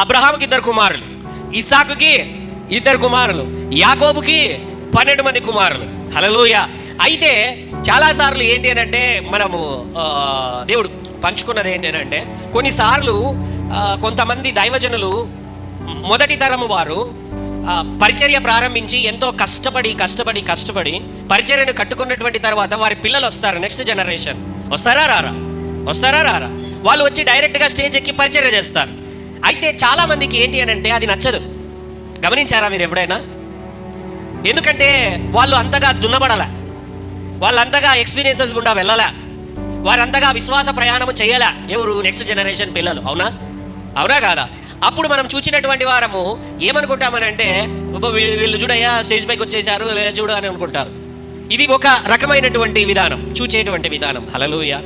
అబ్రహాముకి 2 కుమారులు, ఇస్సాకుకి 2 కుమారులు, యాకోబుకి 12 మంది కుమారులు. హల్లెలూయా. అయితే చాలాసార్లు ఏంటి అని అంటే మనము దేవుడు పంచుకున్నది ఏంటి అని అంటే, కొన్నిసార్లు కొంతమంది దైవజనులు మొదటి తరము వారు పరిచర్య ప్రారంభించి ఎంతో కష్టపడి పరిచర్యను కట్టుకున్నటువంటి తర్వాత వారి పిల్లలు వస్తారు, నెక్స్ట్ జనరేషన్ వస్తారా రారా వాళ్ళు వచ్చి డైరెక్ట్గా స్టేజ్ ఎక్కి పరిచర్య చేస్తారు. అయితే చాలామందికి ఏంటి అని అంటే అది నచ్చదు. గమనించారా మీరు ఎప్పుడైనా? ఎందుకంటే వాళ్ళు అంతగా దున్నబడలే, వాళ్ళంతగా ఎక్స్పీరియన్సెస్ గుండా వెళ్ళలే, వారంతగా విశ్వాస ప్రయాణం చేయలే. ఎవరు? నెక్స్ట్ జనరేషన్ పిల్లలు. అవునా కాదా? అప్పుడు మనం చూసినటువంటి వారము ఏమనుకుంటామని అంటే, వీళ్ళు చూడయ్యా స్టేజ్ పైకి వచ్చేసారు చూడు అని అనుకుంటారు. ఇది ఒక రకమైనటువంటి విధానం, చూచేటువంటి విధానం. హల్లెలూయా.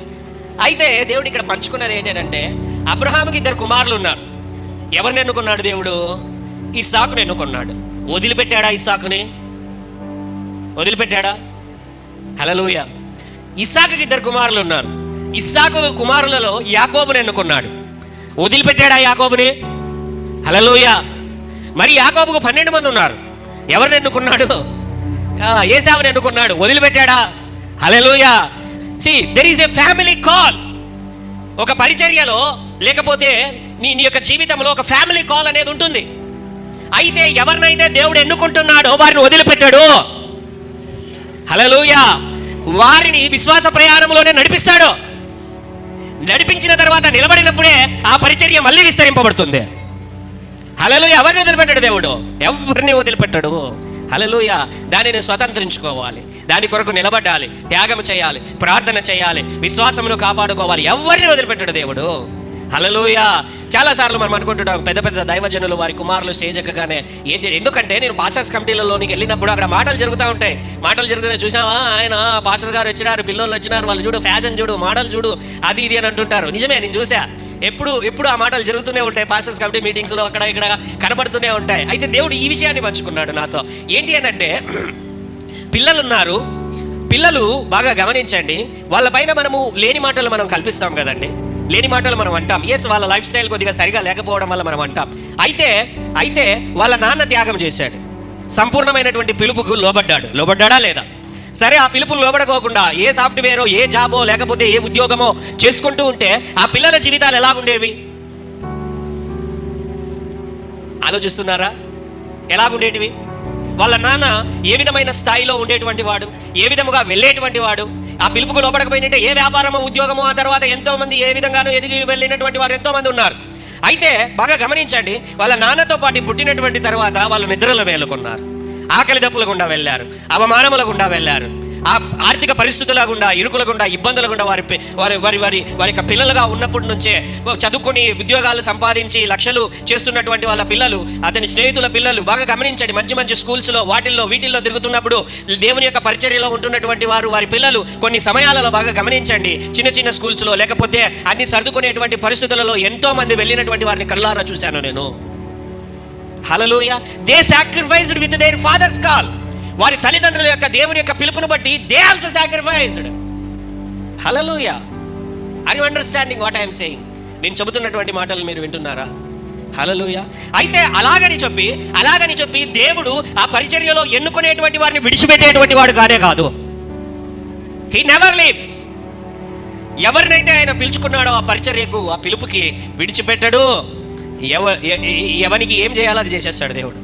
అయితే దేవుడు ఇక్కడ పంచుకున్నది ఏంటంటే, అబ్రహాముకి 2 కుమారులు ఉన్నారు. ఎవరిని ఎన్నుకున్నాడు దేవుడు? ఇస్సాకుని ఎన్నుకున్నాడు. వదిలిపెట్టాడా ఇస్సాకుని? వదిలిపెట్టాడా? హల్లెలూయా. ఇస్సాకుకి 2 కుమారులు ఉన్నారు. ఇస్సాకు కుమారులలో యాకోబుని ఎన్నుకున్నాడు. వదిలిపెట్టాడా యాకోబుని? హల్లెలూయా. మరి యాకోబుకు 12 మంది ఉన్నారు. ఎవరిని ఎన్నుకున్నాడు? ఏశావుని ఎన్నుకున్నాడు. వదిలిపెట్టాడా? హల్లెలూయా. See, there is a family call. ఒక పరిచర్యలో లేకపోతే నీ యొక్క జీవితంలో ఒక ఫ్యామిలీ కాల్ అనేది ఉంటుంది. అయితే ఎవరినైతే దేవుడు ఎన్నుకుంటున్నాడో వారిని వదిలిపెట్టాడు. హల్లెలూయా. వారిని విశ్వాస ప్రయాణంలోనే నడిపిస్తాడు. నడిపించిన తర్వాత నిలబడినప్పుడే ఆ పరిచర్య మళ్ళీ విస్తరింపబడుతుంది. హల్లెలూయా. ఎవరిని వదిలిపెట్టాడు దేవుడు? ఎవరిని వదిలిపెట్టాడు. హల్లెలూయా. దానిని స్వతంత్రించుకోవాలి, దాని కొరకు నిలబడాలి, త్యాగం చేయాలి, ప్రార్థన చేయాలి, విశ్వాసమును కాపాడుకోవాలి. ఎవరిని వదిలిపెట్టాడు దేవుడు. హల్లెలూయా. చాలాసార్లు మనం అనుకుంటున్నాం పెద్ద పెద్ద దైవజనులు వారి కుమారులు స్టేజ్ ఎక్కగానే ఏంటి, ఎందుకంటే నేను పాస్టర్స్ కమిటీలలోనికి వెళ్ళినప్పుడు అక్కడ మాటలు జరుగుతూ ఉంటాయి. మాటలు జరుగుతున్నాయి, చూసావా ఆయన పాస్టర్ గారు వచ్చినారు, పిల్లలు వచ్చినారు, వాళ్ళు చూడు ఫ్యాషన్ చూడు, మోడల్ చూడు, అది ఇది అని అంటుంటారు. నిజమే, నేను చూసా. ఎప్పుడు ఆ మాటలు జరుగుతూనే ఉంటాయి. పాస్టర్స్ కమిటీ మీటింగ్స్లో అక్కడ ఇక్కడ కనబడుతూనే ఉంటాయి. అయితే దేవుడు ఈ విషయాన్ని పంచుకున్నాడు నాతో. ఏంటి అని అంటే, పిల్లలున్నారు, పిల్లలు బాగా గమనించండి, వాళ్ళపైన మనము లేని మాటలు మనం కల్పిస్తాం కదండి, లేని మాటలు మనం అంటాం. ఎస్, వాళ్ళ లైఫ్ స్టైల్ కొద్దిగా సరిగా లేకపోవడం వల్ల మనం అంటాం. అయితే వాళ్ళ నాన్న త్యాగం చేశాడు, సంపూర్ణమైనటువంటి పిలుపుకు లోబడ్డాడా లేదా? సరే, ఆ పిలుపులు లోబడుకోకుండా ఏ సాఫ్ట్వేరో ఏ జాబో లేకపోతే ఏ ఉద్యోగమో చేసుకుంటూ ఉంటే ఆ పిల్లల జీవితాలు ఎలాగుండేవి ఆలోచిస్తున్నారా? ఎలాగుండేటివి? వాళ్ళ నాన్న ఏ విధమైన స్థాయిలో ఉండేటువంటి వాడు, ఏ విధముగా వెళ్ళేటువంటి వాడు, ఆ పిలుపుకు లోపడకపోయినట్టే ఏ వ్యాపారమో ఉద్యోగమో ఆ తర్వాత ఎంతో మంది ఏ విధంగానూ ఎదిగి వెళ్ళినటువంటి వారు ఎంతో మంది ఉన్నారు. అయితే బాగా గమనించండి, వాళ్ళ నాన్నతో పాటు పుట్టినటువంటి తర్వాత వాళ్ళు నిద్రలో మేలుకున్నారు, ఆకలి దప్పుల గుండా వెళ్ళారు, అవమానముల గుండా వెళ్ళారు, ఆ ఆర్థిక పరిస్థితుల గుండా, ఇరుకుల గుండా, ఇబ్బందుల గుండా వారి యొక్క పిల్లలుగా ఉన్నప్పటి నుంచే చదువుకొని ఉద్యోగాలు సంపాదించి లక్షలు చేస్తున్నటువంటి వాళ్ళ పిల్లలు, అతని స్నేహితుల పిల్లలు బాగా గమనించండి, మంచి స్కూల్స్లో వీటిల్లో తిరుగుతున్నప్పుడు దేవుని యొక్క పరిచర్యలో ఉంటున్నటువంటి వారి పిల్లలు కొన్ని సమయాలలో బాగా గమనించండి, చిన్న స్కూల్స్లో లేకపోతే అన్ని సర్దుకునేటువంటి పరిస్థితులలో ఎంతో మంది వెళ్ళినటువంటి వారిని కళ్ళారా చూశాను నేను. Hallelujah. They sacrificed with their fathers call. వారి తల్లిదండ్రుల యొక్క దేవుని యొక్క పిలుపును బట్టి they also sacrificed. Hallelujah. Are you understanding what I am saying? నేను చెబుతున్నటువంటి మాటలు మీరు వింటున్నారా? హల్లెలూయా. అయితే అలాగని చెప్పి దేవుడు ఆ పరిచర్యలో ఎన్నుకునేటువంటి వారిని విడిచిపెట్టేటువంటి వాడు కాదు. He never leaves. ఎవరినైతే ఆయన పిలుచుకున్నాడో ఆ పరిచర్యకు, ఆ పిలుపుకి విడిచిపెట్టడు. ఎవరికి ఏం చేయాలో అది చేసేస్తాడు దేవుడు.